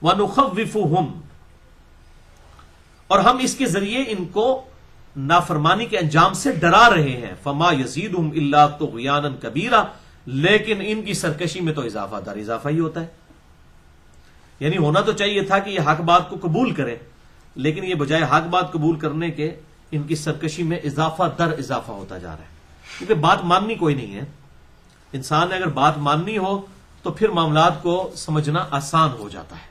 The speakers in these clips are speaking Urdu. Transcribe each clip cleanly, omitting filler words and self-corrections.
وَنُخَوِّفُهُمْ، اور ہم اس کے ذریعے ان کو نافرمانی کے انجام سے ڈرا رہے ہیں. فما یزیدہم الا طغیانا کبیرا، لیکن ان کی سرکشی میں تو اضافہ در اضافہ ہی ہوتا ہے. یعنی ہونا تو چاہیے تھا کہ یہ حق بات کو قبول کرے، لیکن یہ بجائے حق بات قبول کرنے کے ان کی سرکشی میں اضافہ در اضافہ ہوتا جا رہا ہے. کیونکہ بات ماننی کوئی نہیں ہے. انسان نے اگر بات ماننی ہو تو پھر معاملات کو سمجھنا آسان ہو جاتا ہے.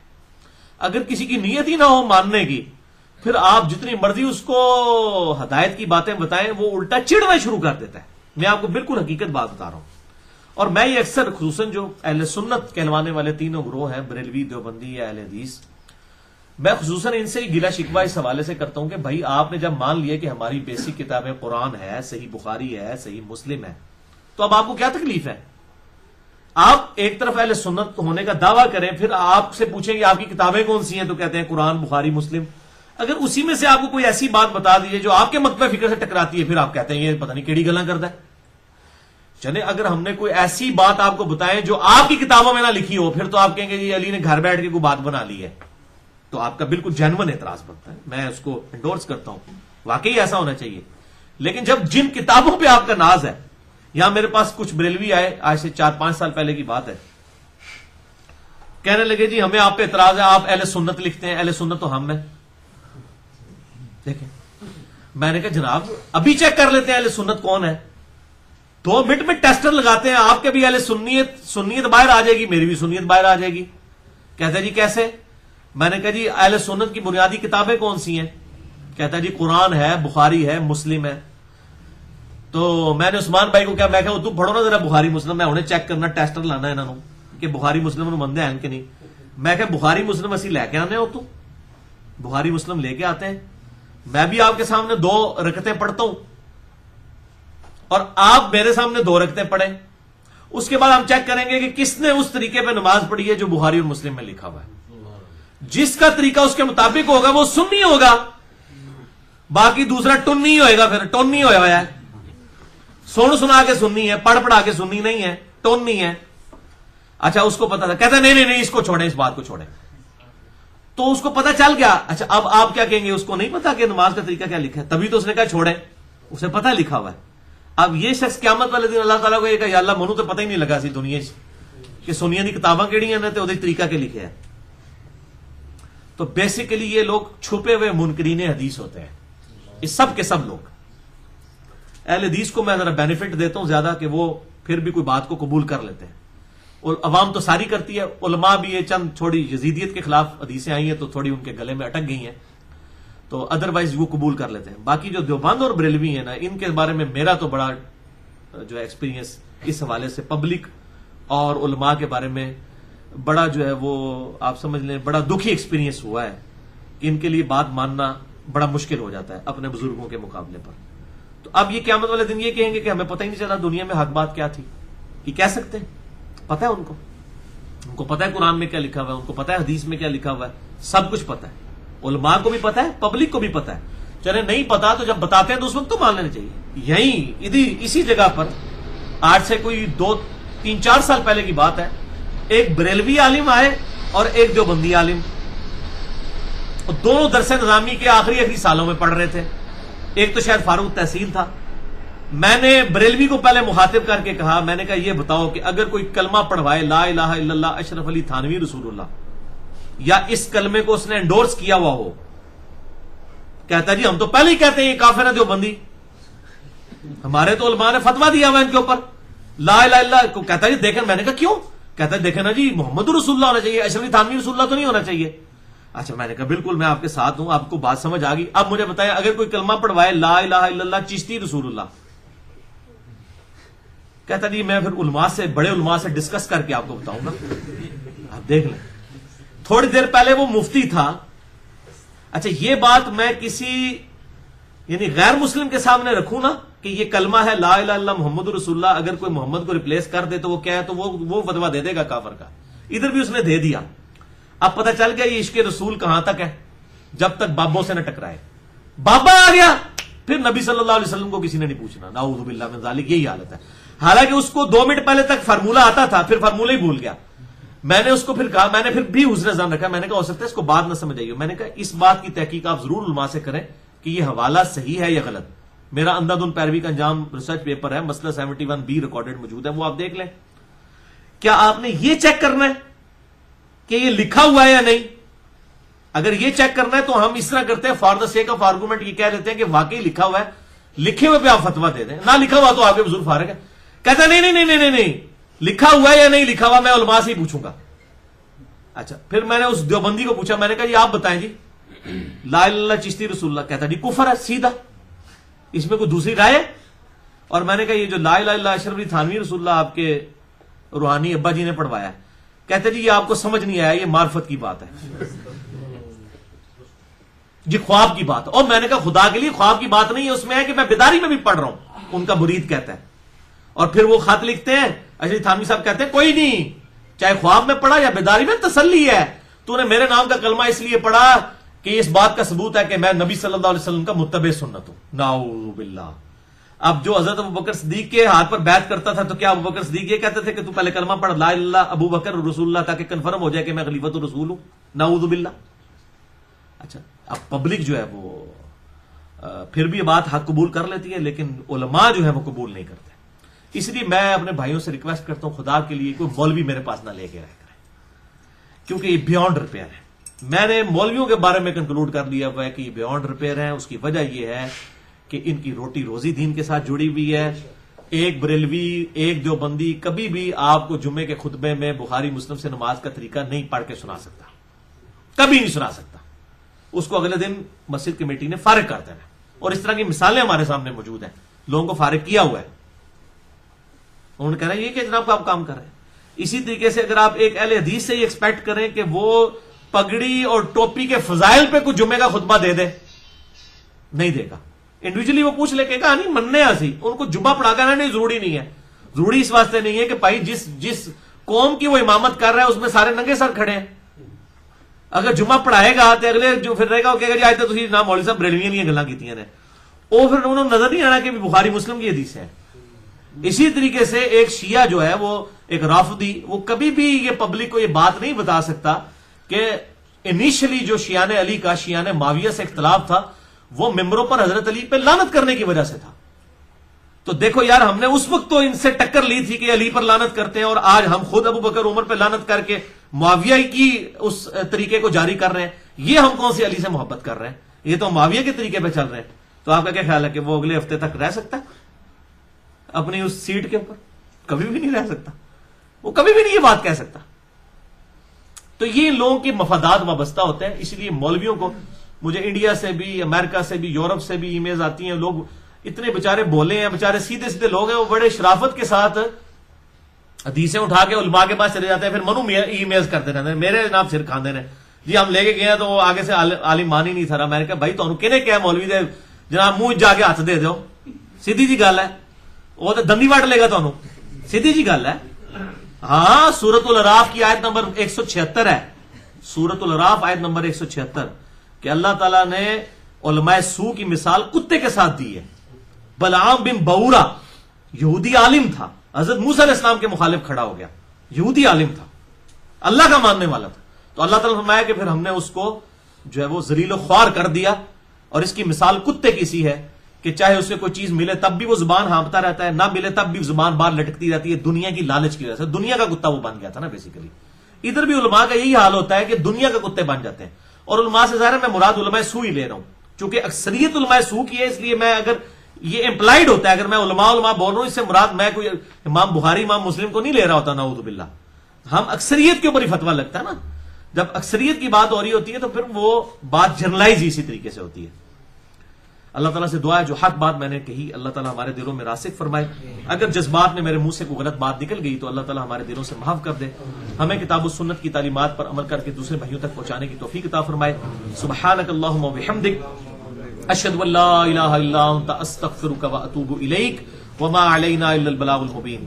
اگر کسی کی نیت ہی نہ ہو ماننے کی، پھر آپ جتنی مرضی اس کو ہدایت کی باتیں بتائیں، وہ الٹا چڑنا شروع کر دیتا ہے. میں آپ کو بالکل حقیقت بات بتا رہا ہوں. اور میں یہ اکثر خصوصاً جو اہل سنت کہلوانے والے تینوں گروہ ہیں، بریلوی، دیوبندی یا اہل حدیث، میں خصوصاً ان سے گلا شکوہ اس حوالے سے کرتا ہوں کہ بھائی آپ نے جب مان لیا کہ ہماری بیسک کتابیں قرآن ہے، صحیح بخاری ہے، صحیح مسلم ہے، تو اب آپ کو کیا تکلیف ہے؟ آپ ایک طرف اہل سنت ہونے کا دعویٰ کریں، پھر آپ سے پوچھیں کہ آپ کی کتابیں کون سی ہیں، تو کہتے ہیں قرآن، بخاری، مسلم. اگر اسی میں سے آپ کو کوئی ایسی بات بتا دیجیے جو آپ کے مکتب فکر سے ٹکراتی ہے، پھر آپ کہتے ہیں یہ پتہ نہیں کیڑی گلاں کرتا ہے. چلے اگر ہم نے کوئی ایسی بات آپ کو بتائیں جو آپ کی کتابوں میں نہ لکھی ہو، پھر تو آپ کہیں گے جی علی نے گھر بیٹھ کے کوئی بات بنا لی ہے. تو آپ کا بالکل جینون اعتراض بنتا ہے. میں اس کو انڈورس کرتا ہوں، واقعی ایسا ہونا چاہیے. لیکن جب جن کتابوں پہ آپ کا ناز ہے، یہاں میرے پاس کچھ بریلوی آئے، آج سے 4-5 سال پہلے کی بات ہے، کہنے لگے جی ہمیں آپ پہ اعتراض ہے، آپ اہل سنت لکھتے ہیں. اہل سنت تو ہم ہیں. دیکھیں، میں نے کہا جناب ابھی چیک کر لیتے ہیں اہل سنت کون ہے. 2 منٹ میں ٹیسٹر لگاتے ہیں، آپ کے بھی اہل سنیت باہر آ جائے گی، میری بھی سنیت باہر آ جائے گی. کہتا ہے جی کیسے؟ میں نے کہا جی اہل سنت کی بنیادی کتابیں کون سی ہیں؟ کہتا ہے جی قرآن ہے، بخاری ہے، مسلم ہے. تو میں نے عثمان بھائی کو کیا، میں کہا تو پڑھو نا ذرا بخاری مسلم، میں انہیں چیک کرنا، ٹیسٹر لانا انہوں کہ بخاری مسلم نو مندے ہیں کہ نہیں. میں کہا بخاری مسلم اسی لے کے آنے ہو، تو بخاری مسلم لے کے آتے ہیں. میں بھی آپ کے سامنے 2 رکعتیں پڑھتا ہوں اور آپ میرے سامنے 2 رکعتیں پڑھیں. اس کے بعد ہم چیک کریں گے کہ کس نے اس طریقے پہ نماز پڑھی ہے جو بخاری اور مسلم میں لکھا ہوا ہے. جس کا طریقہ اس کے مطابق ہوگا وہ سنی ہوگا، باقی دوسرا ٹنی ہوئے گا. پھر ٹونی ہوا ہے، سن سنا کے سننی ہے، پڑھ پڑھا کے سننی نہیں ہے، ٹونی ہے. اچھا اس کو پتا تھا، کہتا نہیں اس کو چھوڑیں، اس بات کو چھوڑیں. تو اس کو پتا چل گیا. اچھا اب آپ کیا کہیں گے؟ اس کو نہیں پتا کہ نماز کا طریقہ کیا لکھا ہے، تبھی تو اس نے کہا چھوڑیں، اسے پتا لکھا ہوا ہے. اب یہ شخص قیامت والے دن اللہ تعالیٰ کو یہ کہا یا اللہ منو تو پتہ ہی نہیں لگا سی دنیا کہ سنیا دی کتاباں کیڑی ہیں تے اودے طریقہ کے لکھے ہیں. تو بیسیکلی یہ لوگ چھپے ہوئے منکرین حدیث ہوتے ہیں، یہ سب کے سب لوگ. اہل حدیث کو میں ذرا بینیفٹ دیتا ہوں زیادہ کہ وہ پھر بھی کوئی بات کو قبول کر لیتے ہیں. اور عوام تو ساری کرتی ہے، علماء بھی یہ چند تھوڑی یزیدیت کے خلاف حدیثیں آئی ہیں تو تھوڑی ان کے گلے میں اٹک گئی ہیں، تو ادروائز وہ قبول کر لیتے ہیں. باقی جو دیوبند اور بریلوی ہیں نا، ان کے بارے میں میرا تو بڑا جو ایکسپیرینس اس حوالے سے پبلک اور علماء کے بارے میں بڑا جو ہے وہ آپ سمجھ لیں بڑا دکھی ایکسپیرینس ہوا ہے. ان کے لیے بات ماننا بڑا مشکل ہو جاتا ہے اپنے بزرگوں کے مقابلے پر. تو اب یہ قیامت والے دن یہ کہیں گے کہ ہمیں پتہ ہی نہیں چلا دنیا میں حق بات کیا تھی. یہ کہہ سکتے ہیں؟ پتہ ہے ان کو پتہ ہے قرآن میں کیا لکھا ہوا ہے، ان کو پتہ ہے حدیث میں کیا لکھا ہوا ہے، سب کچھ پتہ ہے. علماء کو بھی پتہ ہے، پبلک کو بھی پتہ ہے. چلے نہیں پتا تو جب بتاتے ہیں تو اس وقت تو مان لینا چاہیے. یہیں اسی جگہ پر آج سے کوئی 2-3-4 سال پہلے کی بات ہے، ایک بریلوی عالم آئے اور ایک دیوبندی عالم، دونوں درس نظامی کے آخری سالوں میں پڑھ رہے تھے. ایک تو شاید فاروق تحصیل تھا. میں نے بریلوی کو پہلے مخاطب کر کے کہا، میں نے کہا یہ بتاؤ کہ اگر کوئی کلمہ پڑھوائے لا الہ الا اللہ اشرف علی تھانوی رسول اللہ، یا اس کلمے کو اس نے انڈورس کیا ہوا ہو، کہتا جی ہم تو پہلے ہی کہتے ہیں یہ کافر ہے دیوبندی، ہمارے تو علماء نے فتویٰ دیا ہوا ان کے اوپر لا الہ الا اللہ کو. کہتا جی دیکھیں، میں نے کہا کیوں؟ کہتا ہے دیکھیں نا جی محمد رسول اللہ ہونا چاہیے، اشرف علی تھانوی رسول اللہ تو نہیں ہونا چاہیے. اچھا میں نے کہا بالکل میں آپ کے ساتھ ہوں، آپ کو بات سمجھ آ گئی. اب مجھے بتائیں اگر کوئی کلمہ پڑھوائے لا الہ الا اللہ چشتی رسول اللہ، کہتا جی میں پھر علماء سے بڑے علماء سے ڈسکس کر کے آپ کو بتاؤں گا. آپ دیکھ لیں، تھوڑی دیر پہلے وہ مفتی تھا. اچھا یہ بات میں کسی یعنی غیر مسلم کے سامنے رکھوں نا کہ یہ کلمہ ہے لا الہ الا اللہ محمد رسول اللہ، اگر کوئی محمد کو ریپلیس کر دے تو وہ کیا ہے، تو وہ فتویٰ دے دے گا کافر کا. ادھر بھی اس نے دے دیا. اب پتہ چل گیا یہ عشق رسول کہاں تک ہے، جب تک بابوں سے نہ ٹکرائے. بابا آ گیا پھر نبی صلی اللہ علیہ وسلم کو کسی نے نہیں پوچھنا. نعوذ باللہ من ذالک، یہی حالت ہے. حالانکہ اس کو 2 منٹ پہلے تک فارمولہ آتا تھا، پھر فارمولہ ہی بھول گیا. میں نے اس کو پھر کہا, میں نے پھر بھی حسن ظن رکھا, میں نے کہا ہو سکتا ہے اس کو بات نہ سمجھ آئی ہو. میں نے کہا اس بات کی تحقیق آپ ضرور علماء سے کریں کہ یہ حوالہ صحیح ہے یا غلط. میرا اندھادھند پیروی کا انجام ریسرچ پیپر ہے, مسئلہ 71B ریکارڈڈ موجود ہے, وہ آپ دیکھ لیں. کیا آپ نے یہ چیک کرنا ہے کہ یہ لکھا ہوا ہے یا نہیں؟ اگر یہ چیک کرنا ہے تو ہم اس طرح کرتے ہیں, for the sake of argument یہ کہہ دیتے ہیں کہ واقعی لکھا ہوا ہے, لکھے ہوئے پہ آپ فتوا دے دیں, نہ لکھا ہوا تو آپ کے بزرگ فارغ ہے. کہتا نہیں نہیں نہیں نہیں نہیں, لکھا ہوا ہے یا نہیں لکھا ہوا میں علماء سے ہی پوچھوں گا. اچھا, پھر میں نے اس دیوبندی کو پوچھا, میں نے کہا یہ آپ بتائیں جی لا الہ الا اللہ چشتی رسول اللہ, کہتا جی کفر ہے سیدھا, اس میں کوئی دوسری رائے ہے؟ اور میں نے کہا یہ جو لا الہ الا اللہ اشرف علی تھانوی رسول اللہ آپ کے روحانی ابا جی نے پڑھوایا ہے, کہتے جی یہ آپ کو سمجھ نہیں آیا, یہ معرفت کی بات ہے جی, خواب کی بات. اور میں نے کہا خدا کے لیے خواب کی بات نہیں ہے, اس میں ہے کہ میں بیداری میں بھی پڑھ رہا ہوں, ان کا مرید کہتا ہے. اور پھر وہ خط لکھتے ہیں, اشرف تھانوی صاحب کہتے ہیں کوئی نہیں, چاہے خواب میں پڑھا یا بیداری میں تسلی ہے, تو نے میرے نام کا کلمہ اس لیے پڑھا کہ اس بات کا ثبوت ہے کہ میں نبی صلی اللہ علیہ وسلم کا متبع سنت ہوں. نعوذ باللہ. اب جو حضرت ابوبکر صدیق کے ہاتھ پر بیعت کرتا تھا تو کیا ابوبکر صدیق یہ کہتے تھے کہ تو پہلے کلمہ پڑھ لا الہ الا اللہ ابو بکر رسول اللہ, تاکہ کنفرم ہو جائے کہ میں خلیفۃ الرسول ہوں؟ نعوذ باللہ. اچھا, اب پبلک جو ہے وہ پھر بھی یہ بات حق قبول کر لیتی ہے, لیکن علماء جو ہے وہ قبول نہیں کرتے. اس لیے میں اپنے بھائیوں سے ریکویسٹ کرتا ہوں, خدا کے لیے کوئی مولوی میرے پاس نہ لے کے رہ کرے, کیونکہ یہ بیونڈ ریپیئر ہے. میں نے مولویوں کے بارے میں کنکلوڈ کر لیا ہوا ہے کہ یہ بیونڈ ریپیئر ہے. اس کی وجہ یہ ہے کہ ان کی روٹی روزی دین کے ساتھ جڑی ہوئی ہے. ایک بریلوی, ایک دیوبندی کبھی بھی آپ کو جمعے کے خطبے میں بخاری مسلم سے نماز کا طریقہ نہیں پڑھ کے سنا سکتا, کبھی نہیں سنا سکتا. اس کو اگلے دن مسجد کمیٹی نے فارغ کر دینا, اور اس طرح کی مثالیں ہمارے سامنے موجود ہیں, لوگوں کو فارغ کیا ہوا ہے. انہوں نے کہا یہ کہ جناب آپ کام کر رہے ہیں. اسی طریقے سے اگر آپ ایک اہل حدیث سے یہ ایکسپیکٹ کریں کہ وہ پگڑی اور ٹوپی کے فضائل پہ کچھ جمعے کا خطبہ دے دے, نہیں دے گا. انڈیویجلی وہ پوچھ لے کہ کہا نہیں مننے آسی, ان کو جمعہ پڑھا کر نہیں ضروری نہیں ہے. ضروری اس واسطے نہیں ہے کہ بھائی جس قوم کی وہ امامت کر رہا ہے اس میں سارے ننگے سر کھڑے ہیں. اگر جمعہ پڑھائے گا تو اگلے جو پھر رہے گا وہ کہے گا جی آج تو تسی جناب مولوی صاحب بریلویاں نہیں گلاں کیتیاں نے, وہ پھر انہوں نے نظر نہیں آنا کہ بخاری مسلم کی حدیث ہے. اسی طریقے سے ایک شیعہ جو ہے وہ ایک رافضی, وہ کبھی بھی یہ پبلک کو یہ بات نہیں بتا سکتا کہ انیشلی جو شیعان علی کا شیعان معاویہ سے اختلاف تھا وہ ممبروں پر حضرت علی پہ لعنت کرنے کی وجہ سے تھا. تو دیکھو یار, ہم نے اس وقت تو ان سے ٹکر لی تھی کہ علی پر لعنت کرتے ہیں, اور آج ہم خود ابو بکر عمر پہ لعنت کر کے معاویہ کی اس طریقے کو جاری کر رہے ہیں. یہ ہم کون سی علی سے محبت کر رہے ہیں؟ یہ تو معاویہ کے طریقے پہ چل رہے ہیں. تو آپ کا کیا خیال ہے کہ وہ اگلے ہفتے تک رہ سکتا ہے اپنی اس سیٹ کے اوپر؟ کبھی بھی نہیں رہ سکتا, وہ کبھی بھی نہیں یہ بات کہہ سکتا. تو یہ لوگوں کے مفادات وابستہ ہوتے ہیں. اس لیے مولویوں کو, مجھے انڈیا سے بھی, امریکہ سے بھی, یورپ سے بھی ای میلز آتی ہیں. لوگ اتنے بےچارے بولے ہیں, بےچارے سیدھے سیدھے لوگ ہیں, وہ بڑے شرافت کے ساتھ حدیثیں اٹھا کے علماء کے پاس چلے جاتے ہیں, پھر منو ای میلز کرتے رہتے ہیں, میرے جناب سر کھاندے نے جی ہم لے کے گئے ہیں تو وہ آگے سے عالم مان ہی نہیں تھا. میں نے کہا بھائی تمہیں کہنے کیا مولوی دے جناب منہ جا کے ہاتھ دے دو, سیدھی جی گل ہے, وہ تو دندی وٹ لے گا تمہیں, سیدھی جی گل ہے. ہاں, سورۃ الاعراف کی آیت نمبر 176 ہے, سورۃ الاعراف آیت نمبر 176, کہ اللہ تعالیٰ نے علماء سو کی مثال کتے کے ساتھ دی ہے. بلعام بن بورا یہودی عالم تھا, حضرت موسیٰ علیہ السلام کے مخالف کھڑا ہو گیا, یہودی عالم تھا, اللہ کا ماننے والا تھا. تو اللہ تعالیٰ نے فرمایا کہ پھر ہم نے اس کو جو ہے وہ ذلیل و خوار کر دیا, اور اس کی مثال کتے کی سی ہے کہ چاہے اسے کوئی چیز ملے تب بھی وہ زبان ہانپتا رہتا ہے, نہ ملے تب بھی زبان باہر لٹکتی رہتی ہے, دنیا کی لالچ کی وجہ سے. دنیا کا کتا وہ بن گیا تھا نا بیسیکلی. ادھر بھی علماء کا یہی حال ہوتا ہے کہ دنیا کے کتے بن جاتے ہیں. اور علماء سے ظاہر ہے میں مراد علماء سو ہی لے رہا ہوں, چونکہ اکثریت علماء سو کی ہے, اس لیے میں اگر یہ امپلائڈ ہوتا ہے, اگر میں علماء بول رہا ہوں, اس سے مراد میں کوئی امام بخاری امام مسلم کو نہیں لے رہا ہوتا, نعوذ باللہ. ہم اکثریت کے اوپر ہی فتویٰ لگتا ہے نا. جب اکثریت کی بات ہو رہی ہوتی ہے تو پھر وہ بات جنرلائز اسی طریقے سے ہوتی ہے. اللہ تعالیٰ سے دعا ہے جو حق بات میں نے کہی اللہ تعالیٰ ہمارے دلوں میں راسخ فرمائے. اگر جذبات میں میرے منہ سے کوئی غلط بات نکل گئی تو اللہ تعالیٰ ہمارے دلوں سے معاف کر دے. ہمیں کتاب و سنت کی تعلیمات پر عمل کر کے دوسرے بھائیوں تک پہنچانے کی توفیق عطا فرمائے. سبحانک اللہم و بحمدک اشہد ان لا الہ الا انت استغفرک و اتوب الیک وما علینا الا البلاغ المبین.